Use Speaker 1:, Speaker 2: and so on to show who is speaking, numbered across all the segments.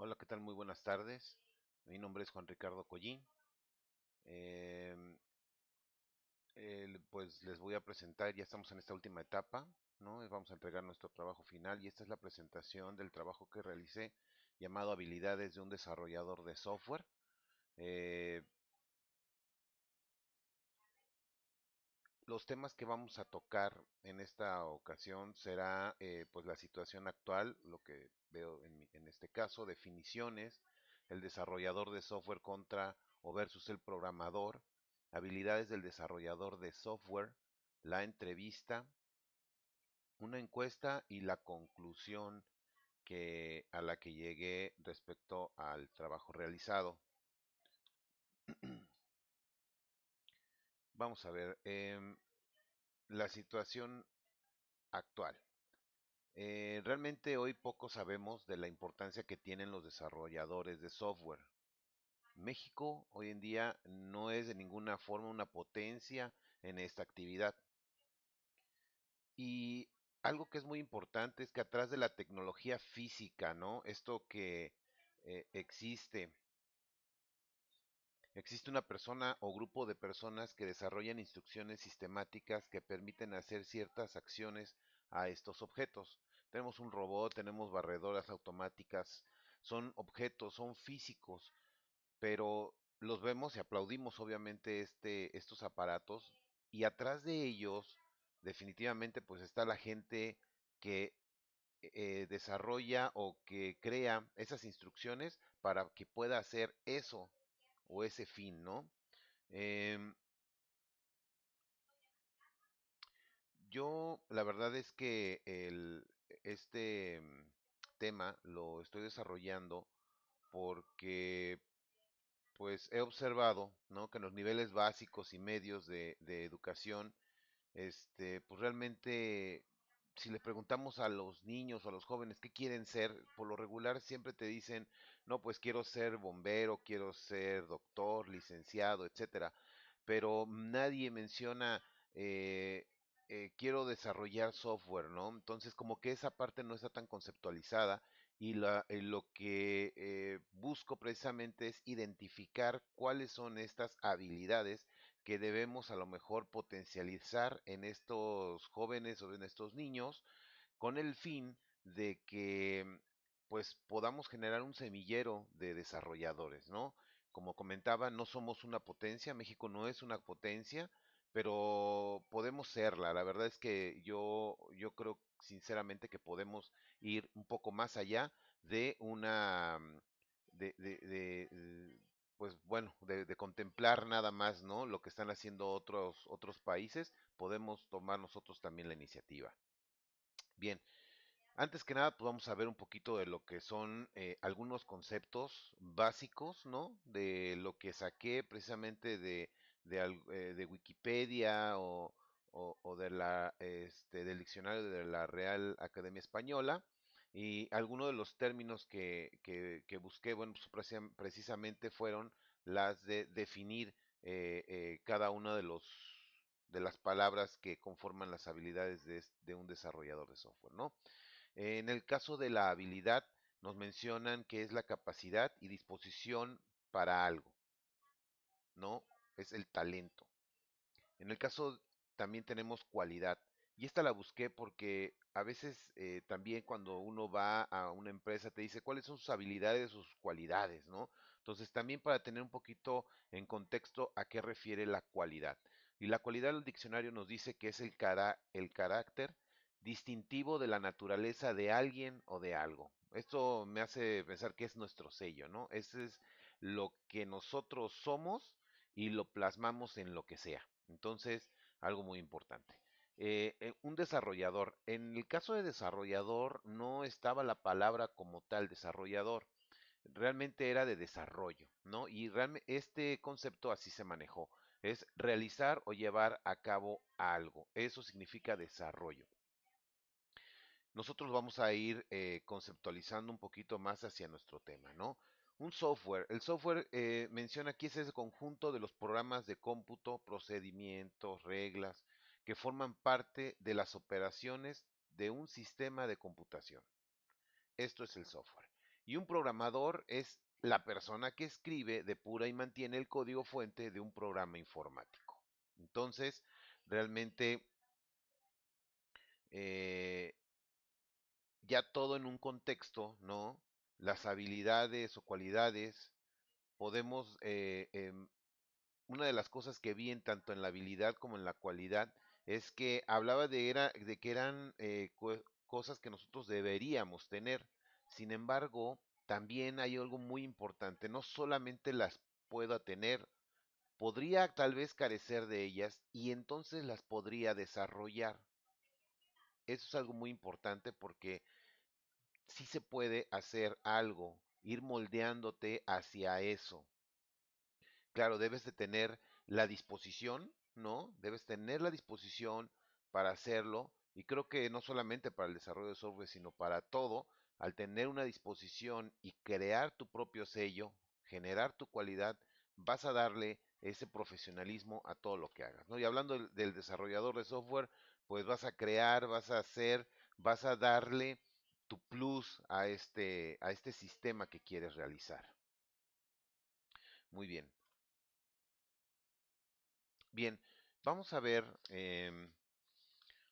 Speaker 1: Hola, ¿qué tal? Muy buenas tardes. Mi nombre es Juan Ricardo Collín. Em, pues les voy a presentar, ya estamos en esta última etapa, ¿no? Y vamos a entregar nuestro trabajo final y esta es la presentación del trabajo que realicé llamado Habilidades de un desarrollador de software. Eh, los temas que vamos a tocar en esta ocasión será pues la situación actual, lo que veo en este caso, definiciones, el desarrollador de software contra o versus el programador, habilidades del desarrollador de software, la entrevista, una encuesta y la conclusión a la que llegué respecto al trabajo realizado. Vamos a ver, la situación actual. Realmente hoy poco sabemos de la importancia que tienen los desarrolladores de software. México hoy en día no es de ninguna forma una potencia en esta actividad. Y algo que es muy importante es que atrás de la tecnología física, ¿no? Esto que existe, existe una persona o grupo de personas que desarrollan instrucciones sistemáticas que permiten hacer ciertas acciones a estos objetos. Tenemos un robot, tenemos barredoras automáticas, son objetos, son físicos, pero los vemos y aplaudimos obviamente estos aparatos y atrás de ellos definitivamente pues está la gente que desarrolla o que crea esas instrucciones para que pueda hacer eso o ese fin, ¿no? Em, yo la verdad es que este tema lo estoy desarrollando porque pues he observado, ¿no? Que en los niveles básicos y medios de educación, pues realmente, si le preguntamos a los niños o a los jóvenes qué quieren ser, por lo regular siempre te dicen, no, pues quiero ser bombero, quiero ser doctor, licenciado, etcétera. Pero nadie menciona, eh, quiero desarrollar software, ¿no? Entonces, como que esa parte no está tan conceptualizada y lo que busco precisamente es identificar cuáles son estas habilidades que debemos a lo mejor potencializar en estos jóvenes o en estos niños con el fin de que pues podamos generar un semillero de desarrolladores, ¿no? Como comentaba, no somos una potencia, México no es una potencia, pero podemos serla. La verdad es que yo creo sinceramente que podemos ir un poco más allá de una, pues bueno, de contemplar nada más, ¿no? Lo que están haciendo otros países, podemos tomar nosotros también la iniciativa. Bien, antes que nada, pues vamos a ver un poquito de lo que son algunos conceptos básicos, ¿no? De lo que saqué precisamente de Wikipedia o de del diccionario de la Real Academia Española. Y algunos de los términos que busqué, bueno, pues precisamente fueron las de definir cada una de las palabras que conforman las habilidades de un desarrollador de software, ¿no? En el caso de la habilidad, nos mencionan que es la capacidad y disposición para algo, ¿no? Es el talento. En el caso también tenemos cualidad. Y esta la busqué porque a veces también cuando uno va a una empresa te dice cuáles son sus habilidades o sus cualidades, ¿no? Entonces también para tener un poquito en contexto a qué refiere la cualidad. Y la cualidad del diccionario nos dice que es el carácter distintivo de la naturaleza de alguien o de algo. Esto me hace pensar que es nuestro sello, ¿no? Ese es lo que nosotros somos y lo plasmamos en lo que sea. Entonces, algo muy importante. Un desarrollador. En el caso de desarrollador no estaba la palabra como tal desarrollador. Realmente era de desarrollo, ¿no? Y realmente este concepto así se manejó. Es realizar o llevar a cabo algo. Eso significa desarrollo. Nosotros vamos a ir conceptualizando un poquito más hacia nuestro tema, ¿no? Un software. El software menciona aquí es ese conjunto de los programas de cómputo, procedimientos, reglas, que forman parte de las operaciones de un sistema de computación. Esto es el software. Y un programador es la persona que escribe, depura y mantiene el código fuente de un programa informático. Entonces, realmente eh, ya todo en un contexto, ¿no? Las habilidades o cualidades, podemos, una de las cosas que vi en tanto en la habilidad como en la cualidad es que hablaba de que eran cosas que nosotros deberíamos tener. Sin embargo, también hay algo muy importante, no solamente las puedo tener, podría tal vez carecer de ellas y entonces las podría desarrollar. Eso es algo muy importante porque sí se puede hacer algo, ir moldeándote hacia eso. Claro, debes de tener la disposición, ¿no? Debes tener la disposición para hacerlo. Y creo que no solamente para el desarrollo de software, sino para todo, al tener una disposición y crear tu propio sello, generar tu cualidad, vas a darle ese profesionalismo a todo lo que hagas, ¿no? Y hablando del desarrollador de software, pues vas a crear, vas a hacer, vas a darle tu plus a este sistema que quieres realizar. Muy bien. Bien, vamos a ver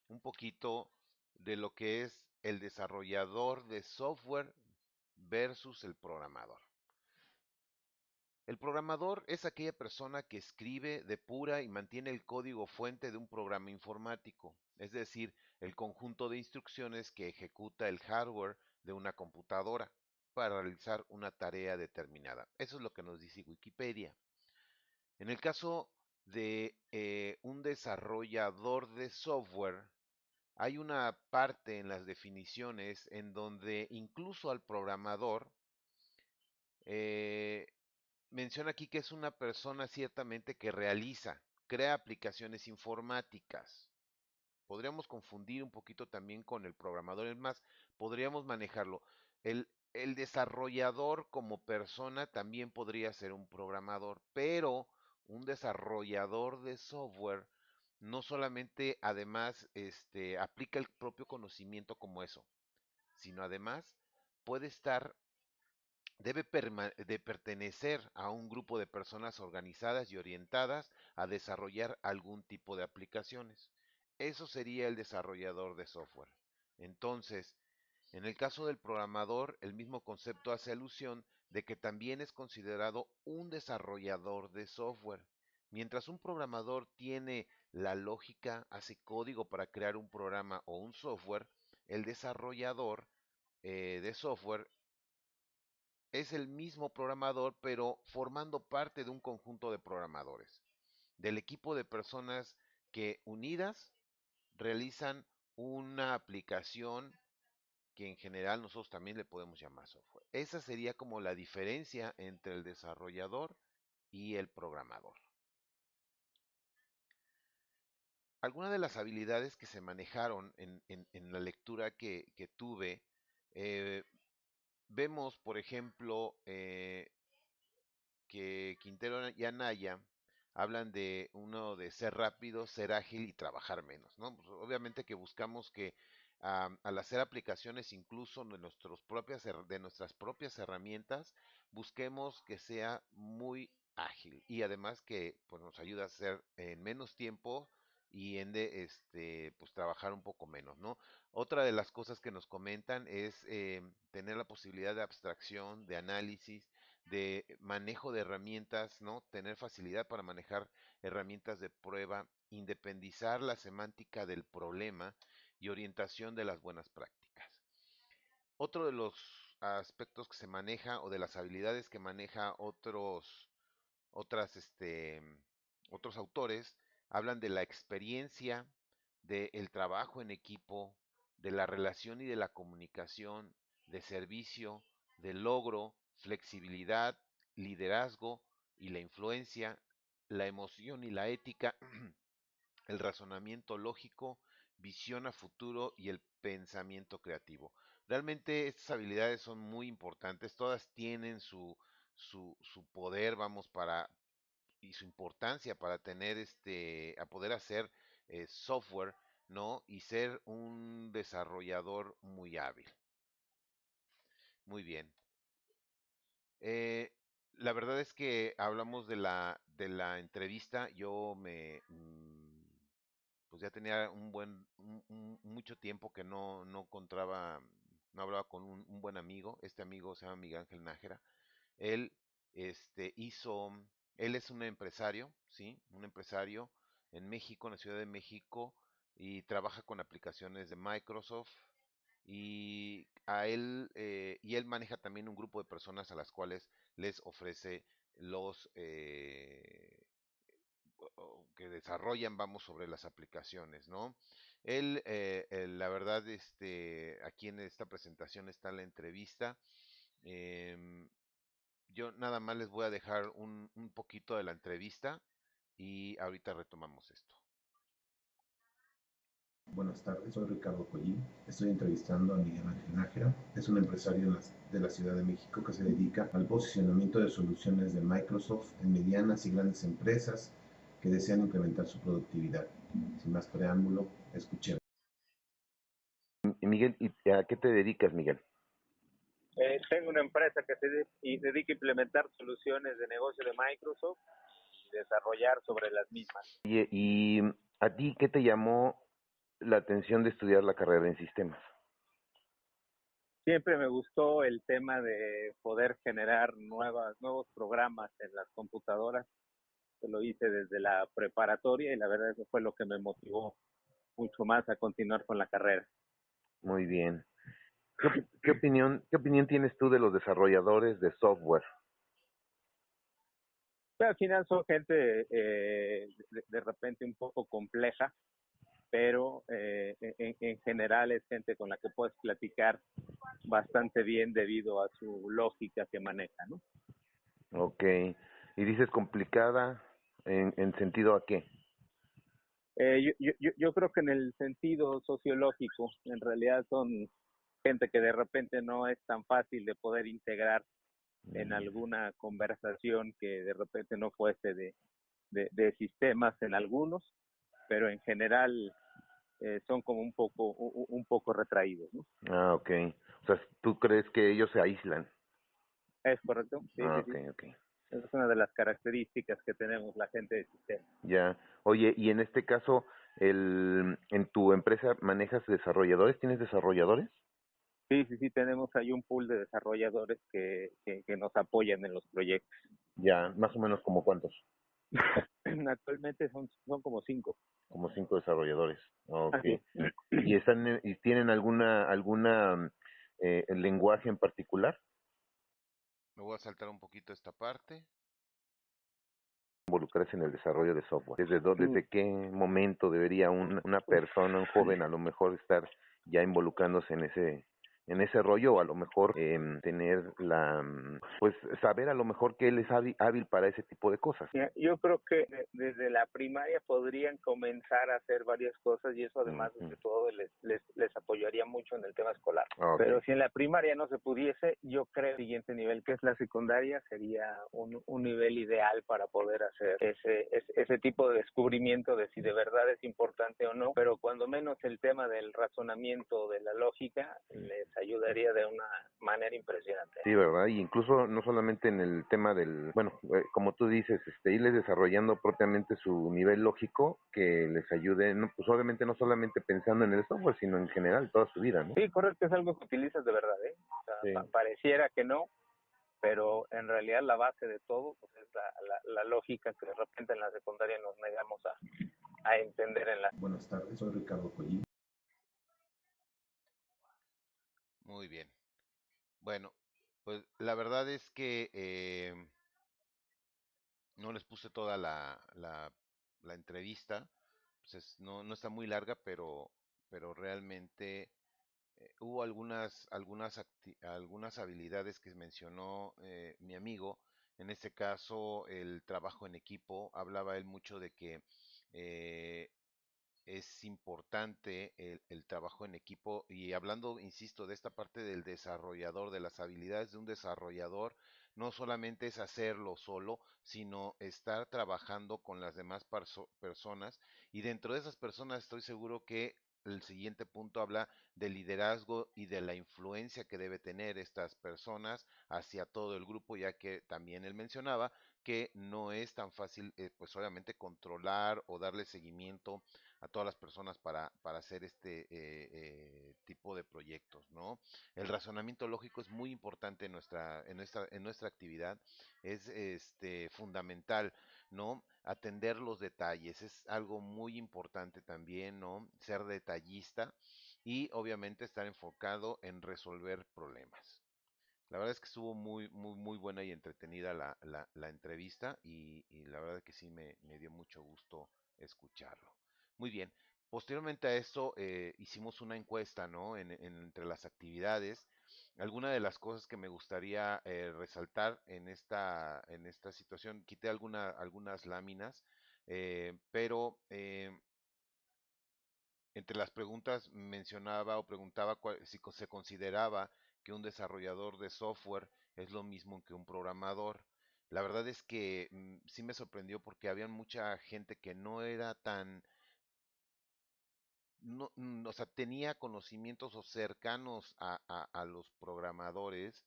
Speaker 1: un poquito de lo que es el desarrollador de software versus el programador. El programador es aquella persona que escribe, depura y mantiene el código fuente de un programa informático, es decir, el conjunto de instrucciones que ejecuta el hardware de una computadora para realizar una tarea determinada. Eso es lo que nos dice Wikipedia. En el caso de un desarrollador de software, hay una parte en las definiciones en donde incluso al programador eh, menciona aquí que es una persona ciertamente que realiza, crea aplicaciones informáticas. Podríamos confundir un poquito también con el programador, es más, podríamos manejarlo. El desarrollador como persona también podría ser un programador, pero un desarrollador de software no solamente además aplica el propio conocimiento como eso, sino además puede estar, de pertenecer a un grupo de personas organizadas y orientadas a desarrollar algún tipo de aplicaciones. Eso sería el desarrollador de software. Entonces, en el caso del programador, el mismo concepto hace alusión de que también es considerado un desarrollador de software. Mientras un programador tiene la lógica, hace código para crear un programa o un software, el desarrollador de software es el mismo programador, pero formando parte de un conjunto de programadores, del equipo de personas que unidas realizan una aplicación que en general nosotros también le podemos llamar software. Esa sería como la diferencia entre el desarrollador y el programador. Algunas de las habilidades que se manejaron en la lectura que tuve, eh, vemos, por ejemplo, que Quintero y Anaya hablan de uno de ser rápido, ser ágil y trabajar menos, ¿no? Pues, obviamente que buscamos que al hacer aplicaciones incluso de nuestras propias herramientas, busquemos que sea muy ágil y además que pues, nos ayuda a hacer en menos tiempo y pues trabajar un poco menos, ¿no? Otra de las cosas que nos comentan es tener la posibilidad de abstracción, de análisis, de manejo de herramientas, ¿no? Tener facilidad para manejar herramientas de prueba, independizar la semántica del problema y orientación de las buenas prácticas. Otro de los aspectos que se maneja o de las habilidades que maneja otras, otros autores hablan de la experiencia, del trabajo en equipo, de la relación y de la comunicación, de servicio, de logro, flexibilidad, liderazgo y la influencia, la emoción y la ética, el razonamiento lógico, visión a futuro y el pensamiento creativo. Realmente estas habilidades son muy importantes, todas tienen su poder, vamos, y su importancia para tener a poder hacer software, ¿no? Y ser un desarrollador muy hábil. Muy bien. Eh, la verdad es que hablamos de la entrevista. Pues ya tenía mucho tiempo que no encontraba, no hablaba con un buen amigo. Este amigo se llama Miguel Ángel Nájera. Él, este, hizo, él es un empresario, ¿sí? Un empresario en México, en la Ciudad de México, y trabaja con aplicaciones de Microsoft. Y él maneja también un grupo de personas a las cuales les ofrece los que desarrollan, vamos, sobre las aplicaciones, ¿no? La verdad, aquí en esta presentación está la entrevista. em, yo nada más les voy a dejar un poquito de la entrevista y ahorita retomamos esto.
Speaker 2: Buenas tardes, soy Ricardo Collín. Estoy entrevistando a Miguel Ángel Nájera. Es un empresario de la Ciudad de México que se dedica al posicionamiento de soluciones de Microsoft en medianas y grandes empresas que desean incrementar su productividad. Sin más preámbulo, escuchemos.
Speaker 1: Miguel, ¿y a qué te dedicas, Miguel?
Speaker 3: Tengo una empresa que se dedica a implementar soluciones de negocio de Microsoft y desarrollar sobre las mismas.
Speaker 1: ¿Y a ti qué te llamó la atención de estudiar la carrera en sistemas?
Speaker 3: Siempre me gustó el tema de poder generar nuevos programas en las computadoras. Lo hice desde la preparatoria y la verdad eso fue lo que me motivó mucho más a continuar con la carrera.
Speaker 1: Muy bien. ¿Qué opinión tienes tú de los desarrolladores de software?
Speaker 3: Pero al final son gente de repente un poco compleja, pero en general es gente con la que puedes platicar bastante bien debido a su lógica que maneja, ¿no?
Speaker 1: Ok. ¿Y dices complicada en sentido a qué?
Speaker 3: Yo creo que en el sentido sociológico, en realidad son gente que de repente no es tan fácil de poder integrar en
Speaker 1: Mm,
Speaker 3: alguna conversación que de repente no fuese de sistemas en algunos, pero en general son como un poco retraídos, ¿no?
Speaker 1: Ah, ok. O sea, ¿tú crees que ellos se aíslan?
Speaker 3: ¿Es correcto? Sí,
Speaker 1: Ah,
Speaker 3: sí,
Speaker 1: ok,
Speaker 3: sí.
Speaker 1: ok.
Speaker 3: Esa es una de las características que tenemos la gente de sistemas.
Speaker 1: Ya. Oye, y en este caso, ¿en tu empresa manejas desarrolladores? ¿Tienes desarrolladores?
Speaker 3: Sí, sí, sí, tenemos ahí un pool de desarrolladores que nos apoyan en los proyectos.
Speaker 1: Ya, más o menos como cuántos.
Speaker 3: Actualmente son como 5.
Speaker 1: Como 5 desarrolladores. Ok.
Speaker 3: Así.
Speaker 1: ¿Y tienen alguna lenguaje en particular? Me voy a saltar un poquito esta parte. Involucrarse en el desarrollo de software. ¿Desde qué momento debería una persona, un joven, a lo mejor estar ya involucrándose en ese rollo, o a lo mejor tener pues saber a lo mejor que él es hábil para ese tipo de cosas?
Speaker 3: Yo creo que desde la primaria podrían comenzar a hacer varias cosas y eso además
Speaker 1: Ujú.
Speaker 3: de todo les apoyaría mucho en el tema escolar.
Speaker 1: Ok.
Speaker 3: Pero si en la primaria no se pudiese, yo creo que el siguiente nivel, que es la secundaria, sería un nivel ideal para poder hacer ese tipo de descubrimiento de si de verdad es importante o no, pero cuando menos el tema del razonamiento, de la lógica, les ayudaría de una manera impresionante.
Speaker 1: Sí, ¿verdad? Y incluso no solamente en el tema bueno, como tú dices, irles desarrollando propiamente su nivel lógico que les ayude, no, pues obviamente no solamente pensando en el software, sino en general toda su vida, ¿no?
Speaker 3: Sí, correcto, es algo que utilizas de verdad, ¿eh? O sea,
Speaker 1: Sí.
Speaker 3: pareciera que no, pero en realidad la base de todo pues, es la lógica que de repente en la secundaria nos negamos a entender en la...
Speaker 2: Buenas tardes, soy Ricardo Collín.
Speaker 1: Muy bien. Bueno, pues la verdad es que no les puse toda la entrevista, pues no está muy larga, pero realmente hubo algunas habilidades que mencionó mi amigo. En este caso, el trabajo en equipo. Hablaba él mucho de que eh, es importante el trabajo en equipo, y hablando, insisto, de esta parte del desarrollador, de las habilidades de un desarrollador, no solamente es hacerlo solo, sino estar trabajando con las demás personas, y dentro de esas personas estoy seguro que el siguiente punto habla del liderazgo y de la influencia que debe tener estas personas hacia todo el grupo, ya que también él mencionaba que no es tan fácil, pues obviamente, controlar o darle seguimiento a todas las personas para hacer este tipo de proyectos, ¿no? El razonamiento lógico es muy importante en nuestra actividad, es fundamental, ¿no? Atender los detalles es algo muy importante también, ¿no? Ser detallista y obviamente estar enfocado en resolver problemas. La verdad es que estuvo muy buena y entretenida la entrevista y la verdad es que sí me dio mucho gusto escucharlo. Muy bien. Posteriormente a esto hicimos una encuesta, ¿no? Entre las actividades. Alguna de las cosas que me gustaría resaltar en esta situación, quité algunas láminas, pero entre las preguntas mencionaba o preguntaba si se consideraba que un desarrollador de software es lo mismo que un programador. La verdad es que sí me sorprendió porque había mucha gente que no era tan, no, o sea, tenía conocimientos o cercanos a los programadores,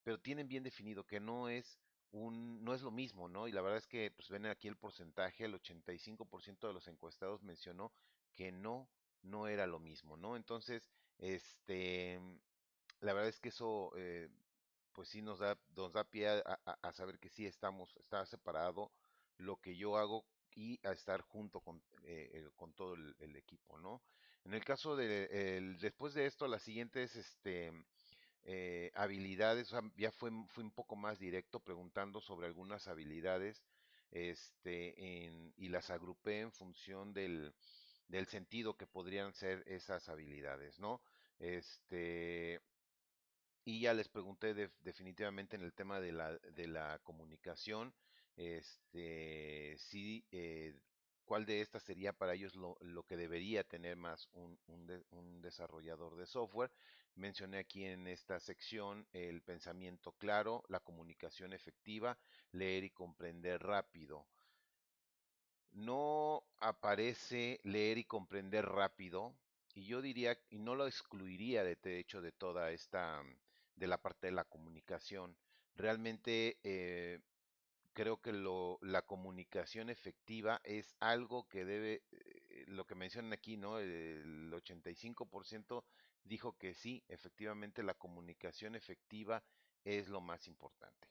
Speaker 1: pero tienen bien definido que no es lo mismo, ¿no? Y la verdad es que, pues ven aquí el porcentaje, el 85% de los encuestados mencionó que no era lo mismo, ¿no? Entonces, este, la verdad es que eso, pues sí nos da pie a saber que sí está separado lo que yo hago y a estar junto con todo el equipo, ¿no? En el caso después de esto, la siguiente es habilidades, o sea, fui un poco más directo preguntando sobre algunas habilidades, y las agrupé en función del sentido que podrían ser esas habilidades, ¿no? Este, y ya les pregunté definitivamente en el tema de la comunicación, sí, cuál de estas sería para ellos lo que debería tener más un desarrollador de software. Mencioné aquí en esta sección el pensamiento claro, la comunicación efectiva, leer y comprender rápido. No aparece leer y comprender rápido, y yo diría, y no lo excluiría de hecho de toda de la parte de la comunicación. Realmente creo que la comunicación efectiva es algo que lo que mencionan aquí, ¿no? El 85% dijo que sí, efectivamente la comunicación efectiva es lo más importante.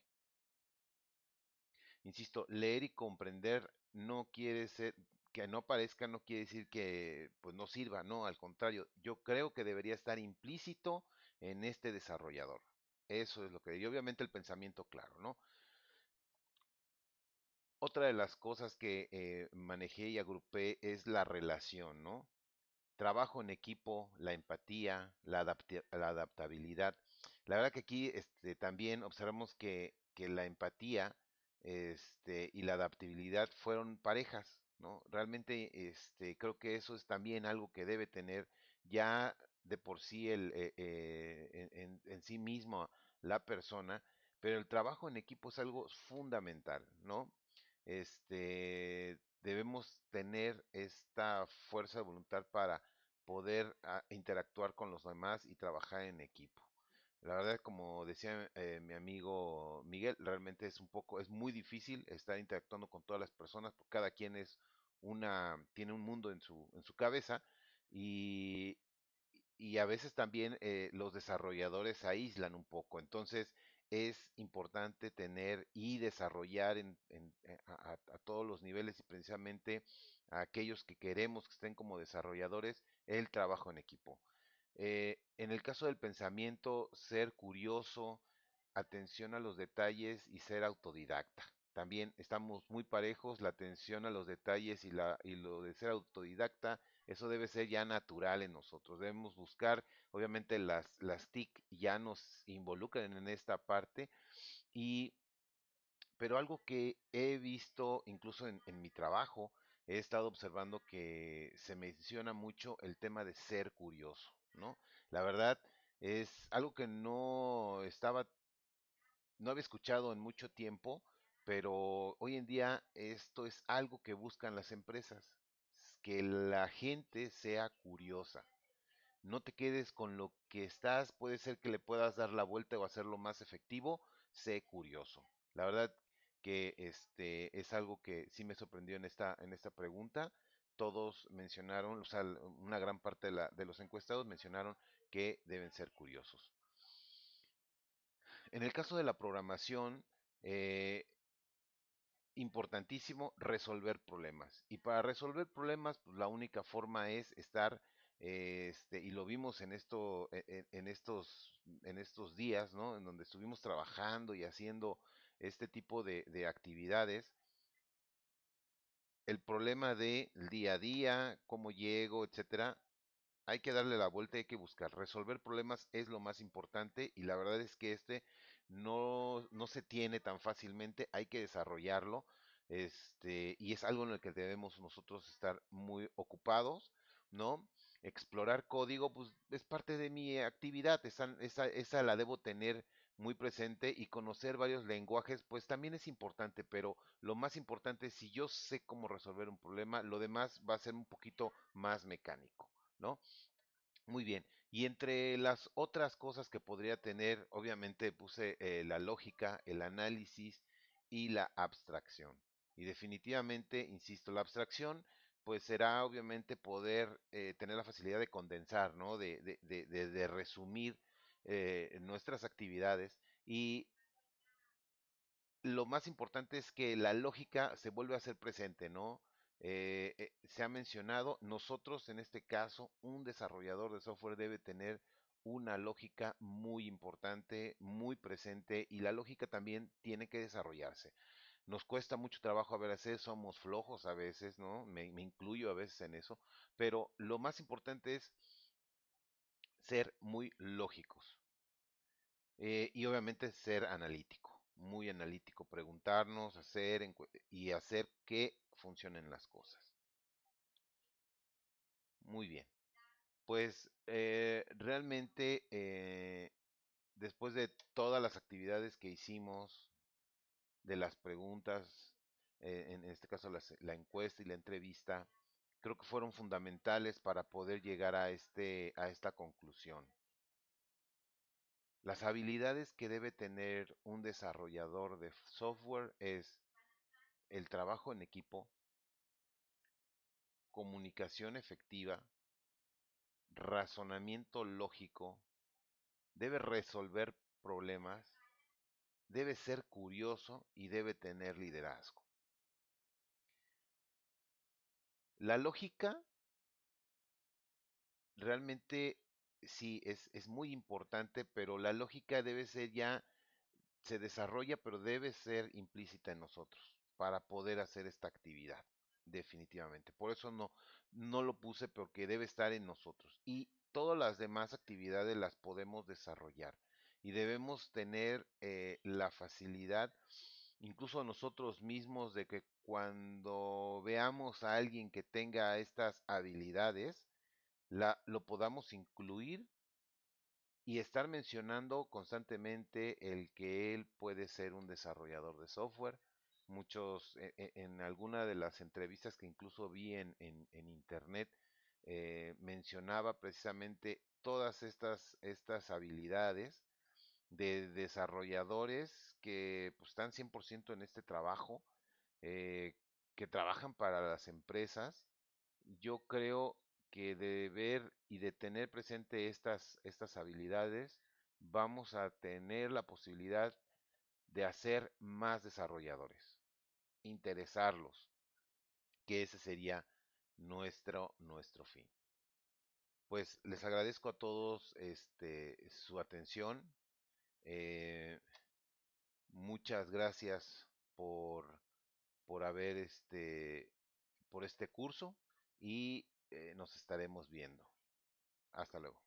Speaker 1: Insisto, leer y comprender no quiere ser, que no parezca, no quiere decir que pues no sirva, no, al contrario, yo creo que debería estar implícito en este desarrollador. Eso es lo que, y obviamente el pensamiento claro, ¿no? Otra de las cosas que manejé y agrupé es la relación, ¿no? Trabajo en equipo, la empatía, la adaptabilidad. La verdad que aquí también observamos que la empatía y la adaptabilidad fueron parejas, ¿no? Realmente creo que eso es también algo que debe tener ya de por sí en sí mismo la persona, pero el trabajo en equipo es algo fundamental, ¿no? Debemos tener esta fuerza de voluntad para poder interactuar con los demás y trabajar en equipo. La verdad, como decía mi amigo Miguel, realmente es muy difícil estar interactuando con todas las personas, porque cada quien tiene un mundo en su cabeza y, y a veces también los desarrolladores se aíslan un poco. Entonces, es importante tener y desarrollar a todos los niveles y precisamente a aquellos que queremos que estén como desarrolladores el trabajo en equipo. En el caso del pensamiento, ser curioso, atención a los detalles y ser autodidacta. También estamos muy parejos, la atención a los detalles y lo de ser autodidacta, eso debe ser ya natural en nosotros. Debemos buscar, obviamente las TIC ya nos involucran en esta parte, y pero algo que he visto incluso en mi trabajo, he estado observando que se menciona mucho el tema de ser curioso, ¿no? La verdad es algo que no había escuchado en mucho tiempo, pero hoy en día esto es algo que buscan las empresas, que la gente sea curiosa. No te quedes con lo que estás, puede ser que le puedas dar la vuelta o hacerlo más efectivo, sé curioso. La verdad que es algo que sí me sorprendió en esta pregunta. Todos mencionaron, o sea, una gran parte de los encuestados mencionaron que deben ser curiosos. En el caso de la programación, eh, importantísimo resolver problemas. Y para resolver problemas, pues la única forma es estar, y lo vimos en en estos días, ¿no? En donde estuvimos trabajando y haciendo este tipo de actividades. El problema del día a día, cómo llego, etcétera, hay que darle la vuelta, hay que buscar. Resolver problemas es lo más importante y la verdad es que no se tiene tan fácilmente, hay que desarrollarlo, y es algo en el que debemos nosotros estar muy ocupados, ¿no? Explorar código, pues es parte de mi actividad, esa la debo tener muy presente y conocer varios lenguajes, pues también es importante, pero lo más importante es si yo sé cómo resolver un problema, lo demás va a ser un poquito más mecánico, ¿no? Muy bien. Y entre las otras cosas que podría tener, obviamente puse la lógica, el análisis y la abstracción. Y definitivamente, insisto, la abstracción, pues será obviamente poder tener la facilidad de condensar, ¿no? De resumir nuestras actividades. Y lo más importante es que la lógica se vuelve a ser presente, ¿no? Se ha mencionado, nosotros en este caso, un desarrollador de software debe tener una lógica muy importante, muy presente, y la lógica también tiene que desarrollarse. Nos cuesta mucho trabajo a veces, somos flojos a veces, ¿no? Me incluyo a veces en eso, pero lo más importante es ser muy lógicos. Y obviamente ser analítico, muy analítico, preguntarnos, y hacer que funcionen las cosas. Muy bien. Pues realmente después de todas las actividades que hicimos, de las preguntas, en este caso la encuesta y la entrevista, creo que fueron fundamentales para poder llegar a a esta conclusión. Las habilidades que debe tener un desarrollador de software es el trabajo en equipo, comunicación efectiva, razonamiento lógico, debe resolver problemas, debe ser curioso y debe tener liderazgo. La lógica realmente sí es muy importante, pero la lógica debe ser ya se desarrolla, pero debe ser implícita en nosotros para poder hacer esta actividad, definitivamente. Por eso no lo puse porque debe estar en nosotros. Y todas las demás actividades las podemos desarrollar. Y debemos tener la facilidad, incluso nosotros mismos, de que cuando veamos a alguien que tenga estas habilidades, lo podamos incluir y estar mencionando constantemente el que él puede ser un desarrollador de software. Muchos, en alguna de las entrevistas que incluso vi en internet, mencionaba precisamente todas estas habilidades de desarrolladores que pues, están 100% en este trabajo, eh, que trabajan para las empresas. Yo creo que de ver y de tener presente estas habilidades, vamos a tener la posibilidad de hacer más desarrolladores, interesarlos, que ese sería nuestro fin. Pues les agradezco a todos su atención. eh, Muchas gracias por haber por este curso y nos estaremos viendo. Hasta luego.